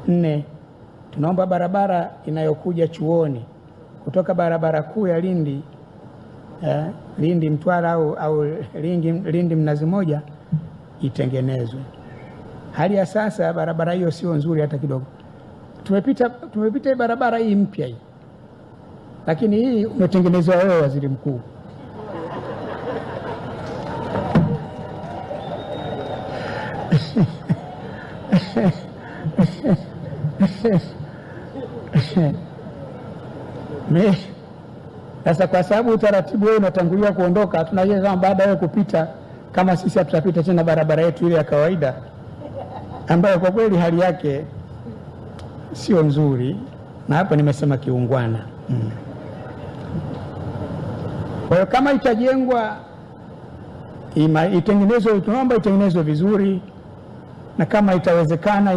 4, tunaomba barabara inayokuja chuoni kutoka barabara kuu ya Lindi Mtwara au Lindi Mnazi Mmoja itengenezwe. Hali ya sasa barabara hiyo sio nzuri hata kidogo. Tumepita barabara hii mpya hii, lakini hii umetengenezwa wewe, waziri mkuu. Sasa kwa sababu utaratibu wewe unatangulia kuondoka, tunajua kama baada ya kupita, kama sisi tutapita tena barabara yetu ile ya kawaida ambayo kwa kweli hali yake sio nzuri, na hapa nimesema kiungwana. Kwa hiyo kama itajengwa itengenezwe, tunaomba itengenezwe vizuri, na kama itawezekana